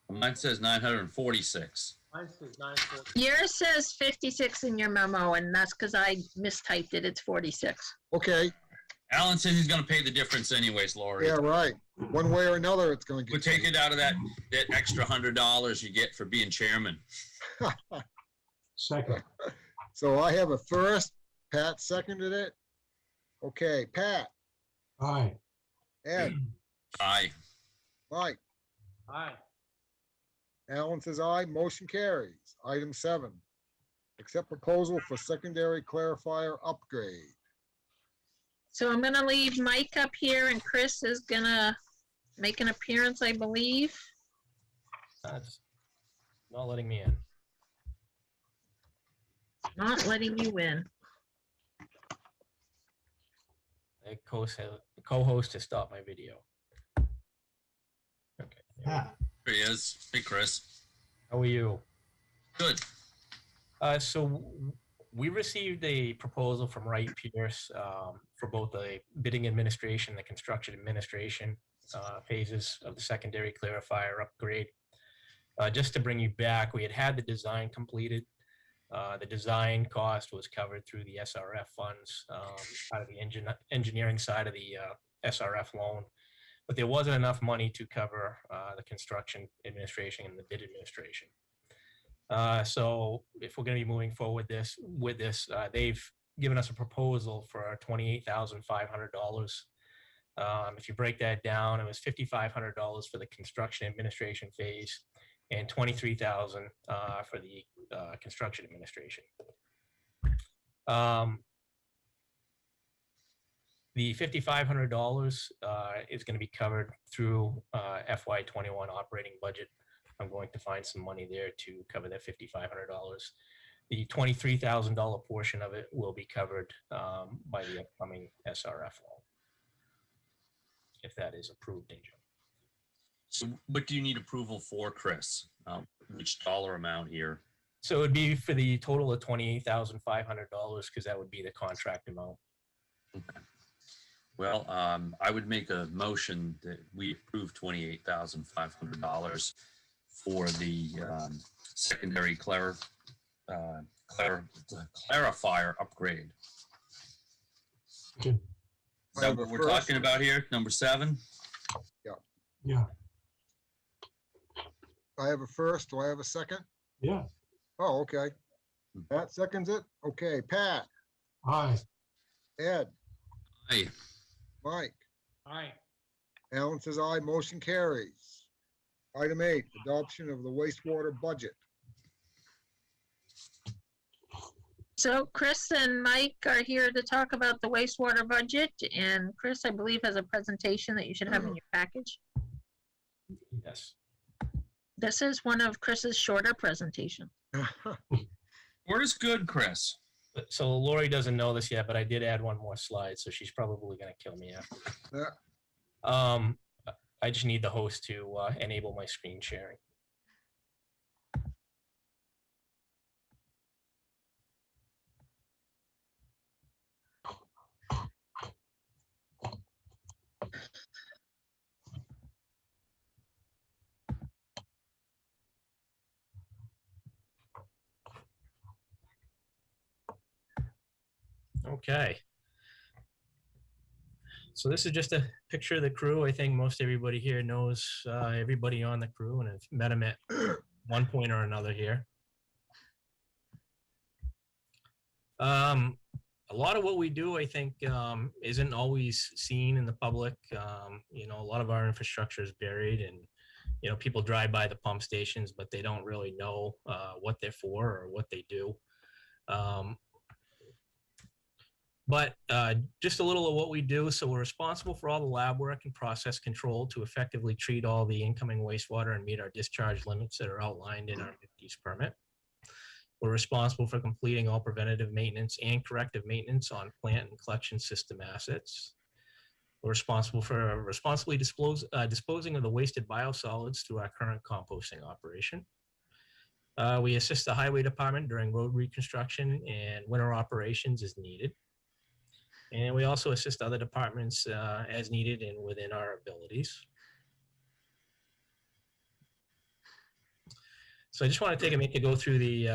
Mine says 946.
Mine says 940.
Yours says 56 in your memo, and that's because I mistyped it. It's 46.
Okay.
Alan says he's going to pay the difference anyways, Lori.
Yeah, right. One way or another, it's going to
We'll
get.
take it out of that extra $100 you get for being chairman.
Second.
So I have a first, Pat seconded it. Okay, Pat,
Aye.
Ed,
Aye.
Mike,
Aye.
Alan says aye, motion carries. Item 7, accept proposal for secondary clarifier upgrade.
So I'm gonna leave Mike up here and Chris is gonna make an appearance, I believe.
That's not letting me in.
Not letting you in.
The co-host has stopped my video. Okay.
Ah,
Here he is. Hey, Chris.
How are you?
Good.
So we received a proposal from Wright Pierce for both the bidding administration and the construction administration phases of the secondary clarifier upgrade. Just to bring you back, we had the design completed. The design cost was covered through the SRF funds, out of the engineering side of the SRF loan, but there wasn't enough money to cover the construction administration and the bid administration. So if we're going to be moving forward with this, they've given us a proposal for $28,500. If you break that down, it was $5,500 for the construction administration phase and $23,000 for the construction administration. The $5,500 is going to be covered through FY21 operating budget. I'm going to find some money there to cover that $5,500. The $23,000 portion of it will be covered by the upcoming SRF loan, if that is approved in June.
So what do you need approval for, Chris? Which dollar amount here?
So it would be for the total of $28,500 because that would be the contract amount.
Okay. Well, I would make a motion that we approve $28,500 for the secondary clarifier upgrade.
Okay.
Is that what we're talking about here? Number 7?
Yeah.
I have a first. Do I have a second?
Yeah.
Oh, okay. Pat seconds it. Okay, Pat,
Aye.
Ed,
Aye.
Mike,
Aye.
Alan says aye, motion carries. Item 8, adoption of the wastewater budget.
So Chris and Mike are here to talk about the wastewater budget, and Chris, I believe, has a presentation that you should have in your package.
Yes.
This is one of Chris's shorter presentations.
Where is good, Chris?
So Lori doesn't know this yet, but I did add one more slide, so she's probably going to kill me after.
Yeah.
I just need the host to enable my screen sharing. Okay. So this is just a picture of the crew. I think most everybody here knows everybody on the crew and have met them at one point or another here. A lot of what we do, I think, isn't always seen in the public. You know, a lot of our infrastructure is buried and, you know, people drive by the pump stations, but they don't really know what they're for or what they do. But just a little of what we do. So we're responsible for all the lab work and process control to effectively treat all the incoming wastewater and meet our discharge limits that are outlined in our use permit. We're responsible for completing all preventative maintenance and corrective maintenance on plant and collection system assets. We're responsible for responsibly disposing of the wasted biosolids through our current composting operation. We assist the highway department during road reconstruction and winter operations as needed. And we also assist other departments as needed and within our abilities. So I just want to take a minute to go through the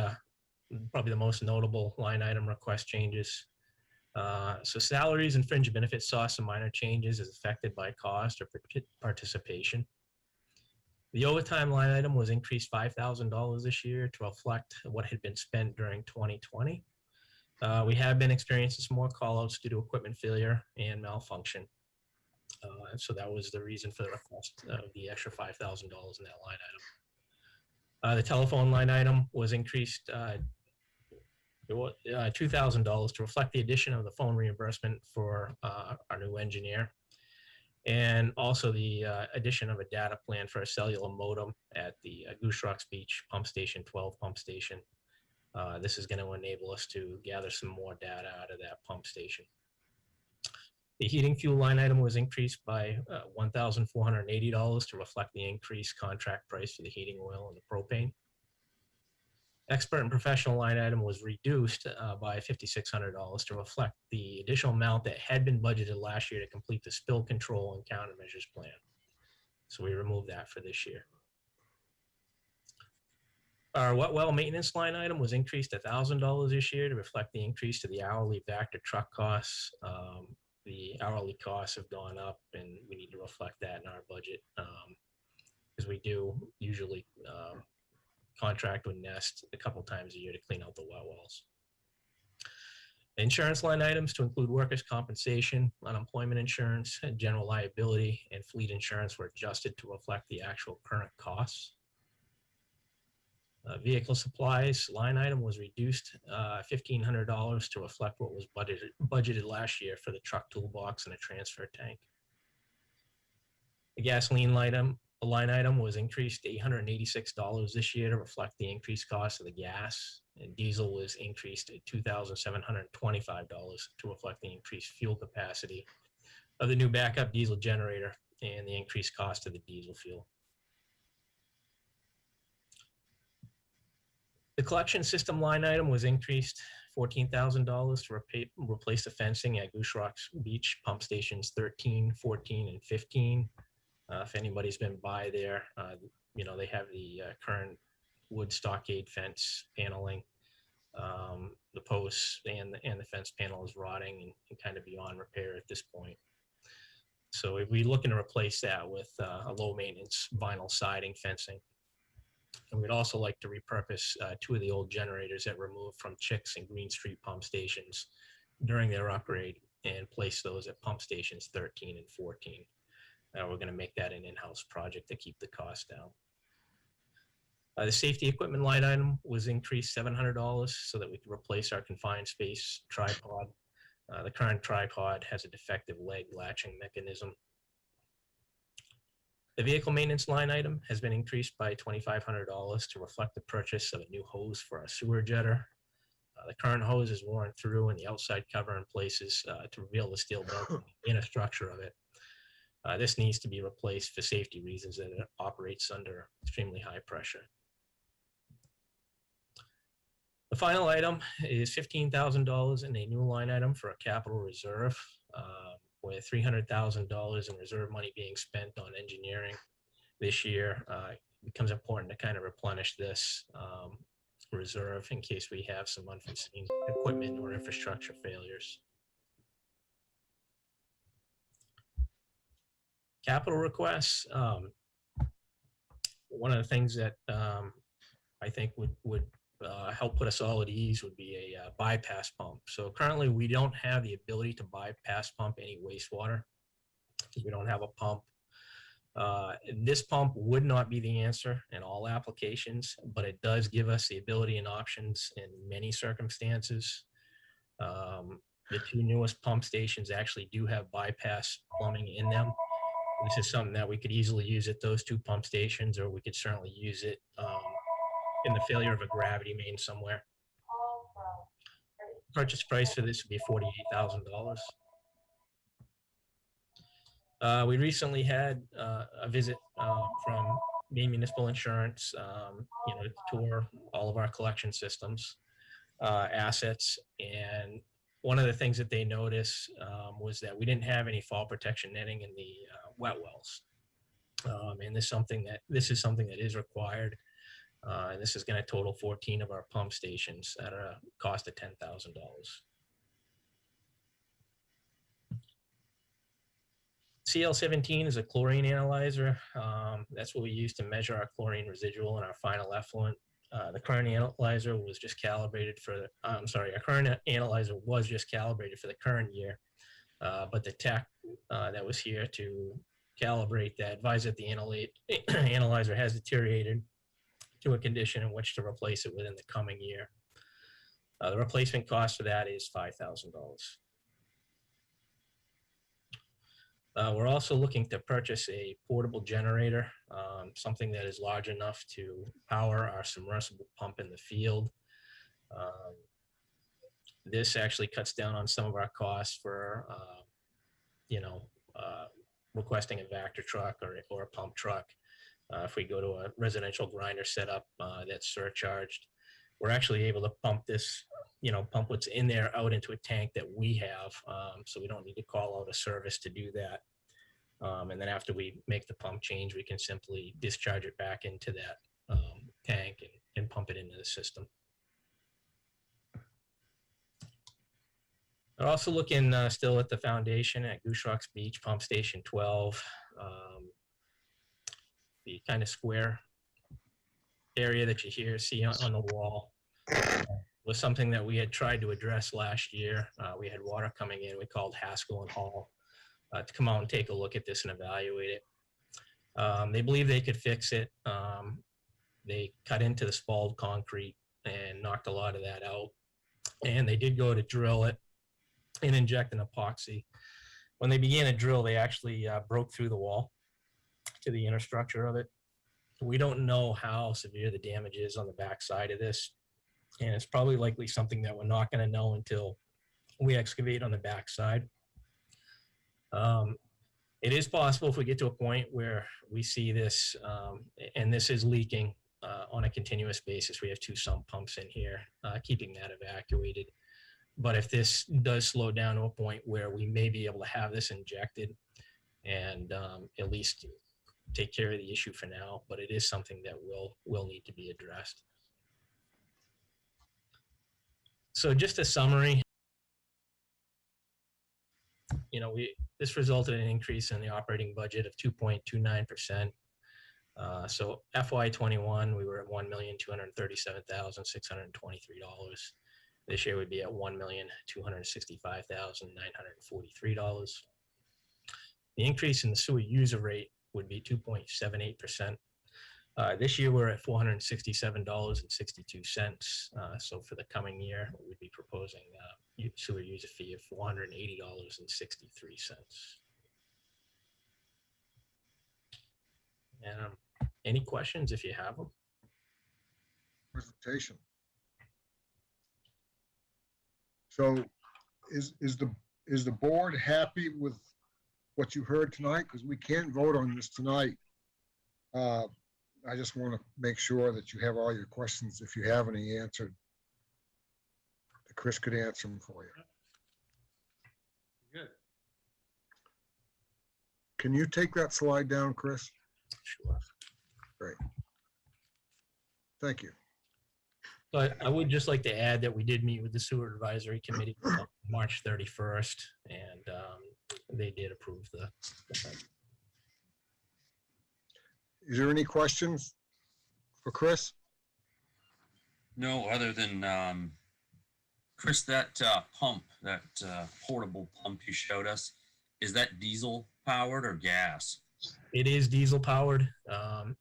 probably the most notable line item request changes. So salaries and fringe benefits saw some minor changes as affected by cost or participation. The overtime line item was increased $5,000 this year to reflect what had been spent during 2020. We have been experiencing some more callouts due to equipment failure and malfunction. So that was the reason for the request of the extra $5,000 in that line item. The telephone line item was increased $2,000 to reflect the addition of the phone reimbursement for our new engineer, and also the addition of a data plan for a cellular modem at the Goose Rocks Beach Pump Station 12 pump station. This is going to enable us to gather some more data out of that pump station. The heating fuel line item was increased by $1,480 to reflect the increased contract price for the heating oil and the propane. Expert and professional line item was reduced by $5,600 to reflect the additional amount that had been budgeted last year to complete the spill control and countermeasures plan. So we removed that for this year. Our wet well maintenance line item was increased $1,000 this year to reflect the increase to the hourly Vector truck costs. The hourly costs have gone up, and we need to reflect that in our budget, because we do usually contract with Nest a couple times a year to clean out the wet wells. Insurance line items to include workers' compensation, unemployment insurance, and general liability, and fleet insurance were adjusted to reflect the actual current costs. Vehicle supplies line item was reduced $1,500 to reflect what was budgeted last year for the truck toolbox and a transfer tank. The gasoline line item was increased $886 this year to reflect the increased cost of the gas, and diesel was increased to $2,725 to reflect the increased fuel capacity of the new backup diesel generator and the increased cost of the diesel fuel. The collection system line item was increased $14,000 to replace the fencing at Goose Rocks Beach pump stations 13, 14, and 15. If anybody's been by there, they have the current wood stockade fence paneling. The posts and the fence panel is rotting and kind of beyond repair at this point. So we're looking to replace that with a low maintenance vinyl siding fencing. And we'd also like to repurpose 2 of the old generators that were removed from Chicks and Green Street pump stations during their upgrade and place those at pump stations 13 and 14. We're going to make that an in-house project to keep the cost down. The safety equipment line item was increased $700 so that we could replace our confined space tripod. The current tripod has a defective leg latching mechanism. The vehicle maintenance line item has been increased by $2,500 to reflect the purchase of a new hose for our sewer jetter. The current hose is worn through and the outside cover in places to reveal the steel belting inner structure of it. This needs to be replaced for safety reasons, and it operates under extremely high pressure. The final item is $15,000 in a new line item for a capital reserve, with $300,000 in reserve money being spent on engineering this year. It becomes important to kind of replenish this reserve in case we have some unforeseen equipment or infrastructure failures. Capital requests. One of the things that I think would help put us all at ease would be a bypass pump. So currently we don't have the ability to bypass pump any wastewater because we don't have a pump. This pump would not be the answer in all applications, but it does give us the ability and options in many circumstances. The 2 newest pump stations actually do have bypass plumbing in them. This is something that we could easily use at those 2 pump stations, or we could certainly use it in the failure of a gravity main somewhere. Purchase price for this would be $48,000. We recently had a visit from Maine Municipal Insurance, to tour all of our collection systems, assets, and one of the things that they noticed was that we didn't have any fall protection netting in the wet wells, and this is something that is required. And this is going to total 14 of our pump stations at a cost of $10,000. CL17 is a chlorine analyzer. That's what we use to measure our chlorine residual in our final effluent. The current analyzer was just calibrated for, I'm sorry, our current analyzer was just calibrated for the current year. But the tech that was here to calibrate that advised that the analyzer has deteriorated to a condition in which to replace it within the coming year. The replacement cost for that is $5,000. We're also looking to purchase a portable generator, something that is large enough to power our submersible pump in the field. This actually cuts down on some of our costs for, requesting a Vector truck or a pump truck. If we go to a residential grinder setup that's surcharged, we're actually able to pump this, pump what's in there out into a tank that we have. So we don't need to call out a service to do that. And then after we make the pump change, we can simply discharge it back into that tank and pump it into the system. We're also looking still at the foundation at Goose Rocks Beach, Pump Station 12. The kind of square area that you see on the wall was something that we had tried to address last year. We had water coming in. We called Haskell and Hall to come out and take a look at this and evaluate it. They believe they could fix it. They cut into the spalled concrete and knocked a lot of that out. And they did go to drill it and inject an epoxy. When they began to drill, they actually broke through the wall to the inner structure of it. We don't know how severe the damage is on the back side of this. And it's probably likely something that we're not going to know until we excavate on the back side. It is possible if we get to a point where we see this, and this is leaking on a continuous basis. We have 2 sump pumps in here, keeping that evacuated. But if this does slow down to a point where we may be able to have this injected and at least take care of the issue for now, but it is something that will need to be addressed. So just a summary, this resulted in an increase in the operating budget of 2.29%. So FY21, we were at $1,237,623. This year would be at $1,265,943. The increase in the sewer user rate would be 2.78%. This year we're at $467.62. So for the coming year, we'd be proposing a sewer user fee of $480.63. And any questions if you have them?
Presentation. So is the board happy with what you heard tonight? Because we can't vote on this tonight. I just want to make sure that you have all your questions, if you have any, answered. That Chris could answer them for you.
Good.
Can you take that slide down, Chris?
Sure.
Great. Thank you.
But I would just like to add that we did meet with the sewer advisory committee on March 31st, and they did approve the budget.
Is there any questions for Chris?
No, other than, Chris, that pump, that portable pump you showed us, is that diesel powered or gas?
It is diesel powered.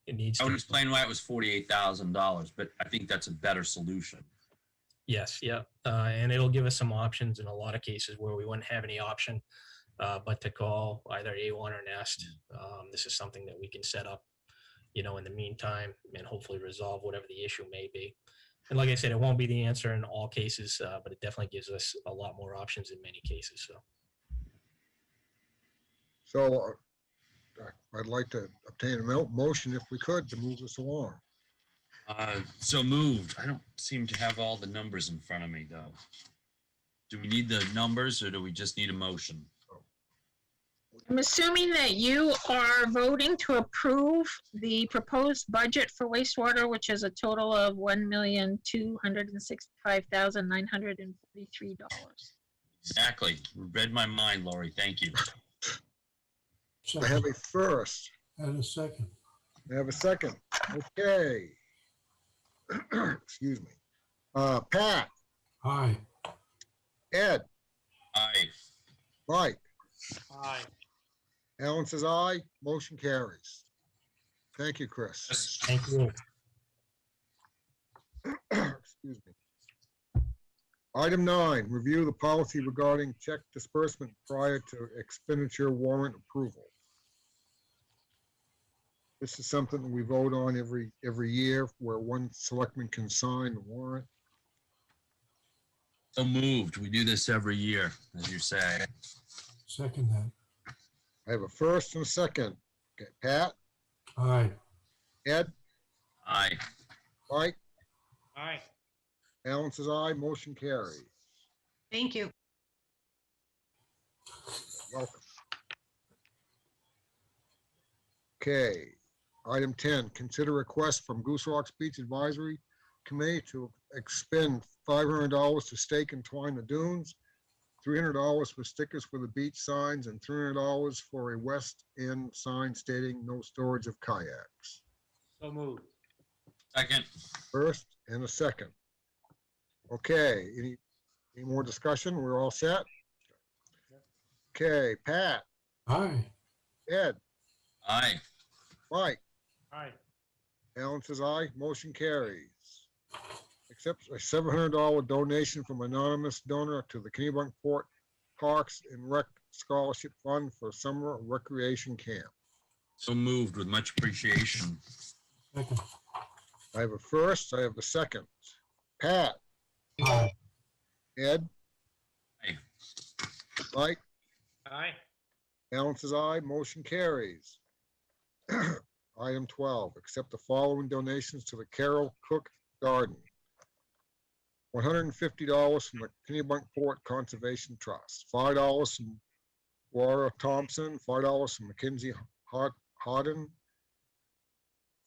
It needs
I would
to,
explain why it was $48,000, but I think that's a better solution.
yes, yeah. And it'll give us some options in a lot of cases where we wouldn't have any option but to call either A1 or Nest. This is something that we can set up, in the meantime, and hopefully resolve whatever the issue may be. And like I said, it won't be the answer in all cases, but it definitely gives us a lot more options in many cases.
So I'd like to obtain a motion, if we could, to move this along.
So moved. I don't seem to have all the numbers in front of me, though. Do we need the numbers or do we just need a motion?
I'm assuming that you are voting to approve the proposed budget for wastewater, which is a total of $1,265,943.
Exactly. Read my mind, Lori. Thank you.
I have a first.
And a second.
I have a second. Okay. Excuse me. Pat,
Aye.
Ed,
Aye.
Mike,
Aye.
Alan says aye, motion carries. Thank you, Chris.
Yes.
Thank you.
Excuse me. Item 9, review the policy regarding check disbursement prior to expenditure warrant approval. This is something that we vote on every year where one selectman can sign the warrant.
So moved. We do this every year, as you say.
Second that.
I have a first and a second. Okay, Pat,
Aye.
Ed,
Aye.
Mike,
Aye.
Alan says aye, motion carries.
Thank you.
Welcome. Okay, item 10, consider request from Goose Rocks Beach Advisory Committee to expend $500 to stake and twine the dunes, $300 for stickers for the beach signs, and $300 for a West End sign stating no storage of kayaks.
So moved.
Second.
First and a second. Okay, any more discussion? We're all set? Okay, Pat,
Aye.
Ed,
Aye.
Mike,
Aye.
Alan says aye, motion carries. Accept a $700 donation from anonymous donor to the Kennebunkport Parks and Rec Scholarship Fund for summer recreation camp.
So moved with much appreciation.
Second.
I have a first, I have a second. Pat,
Aye.
Ed,
Aye.
Mike,
Aye.
Alan says aye, motion carries. Item 12, accept the following donations to the Carol Cook Garden. $150 from the Kennebunkport Conservation Trust, $5 from Laura Thompson, $5 from Mackenzie Hardin,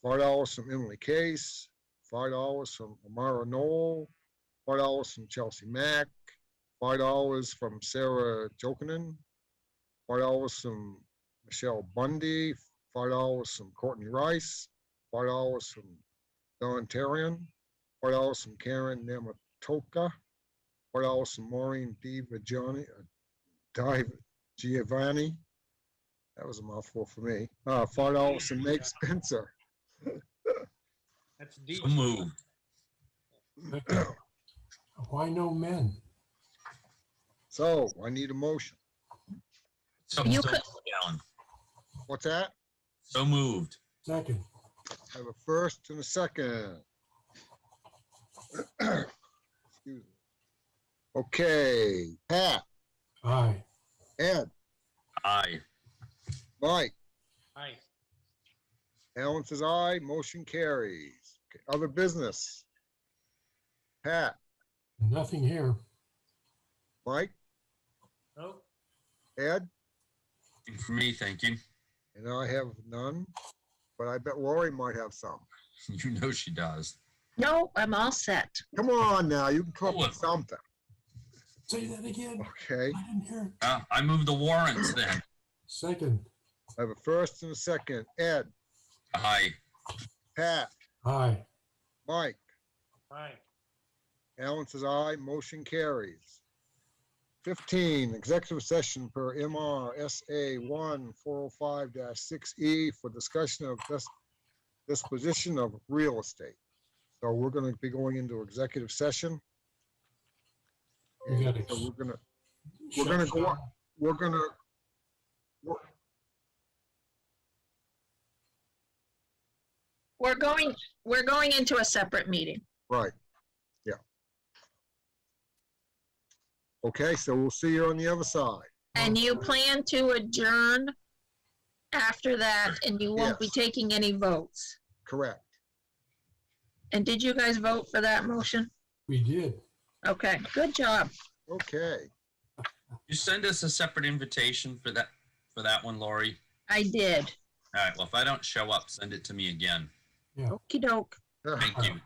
$5 from Emily Case, $5 from Amara Knoll, $5 from Chelsea Mack, $5 from Sarah Jokinen, $5 from Michelle Bundy, $5 from Courtney Rice, $5 from Don Terrian, $5 from Karen Namatoka, $5 from Maureen Giovanni. That was a mouthful for me. $5 from Nate Spencer.
That's deep.
So moved.
Second. Why no men?
So I need a motion.
So
You
so
could-
moved, Alan.
What's that?
So moved.
Second.
I have a first and a second. Excuse me. Okay, Pat,
Aye.
Ed,
Aye.
Mike,
Aye.
Alan says aye, motion carries. Okay, other business. Pat,
Nothing here.
Mike,
No.
Ed,
Nothing for me, thank you.
and I have none, but I bet Lori might have some.
You know she does.
No, I'm all set.
Come on now, you can come up with something.
Say that again.
Okay,
I didn't hear it.
I moved the warrants then.
Second.
I have a first and a second. Ed,
Aye.
Pat,
Aye.
Mike,
Aye.
Alan says aye, motion carries. 15, executive session per MRSA 1405-6E for discussion of disposition of real estate. So we're going to be going into executive session.
We got it.
So we're gonna go on, we're
We're going into a separate meeting.
right, yeah. Okay, so we'll see you on the other side.
And you plan to adjourn after that, and you won't be
Yes.
taking any votes.
Correct.
And did you guys vote for that motion?
We did.
Okay, good job.
Okay,
You send us a separate invitation for that one, Lori.
I did.
All right, well, if I don't show up, send it to me again.
Yeah.
Okey doke.
Thank you.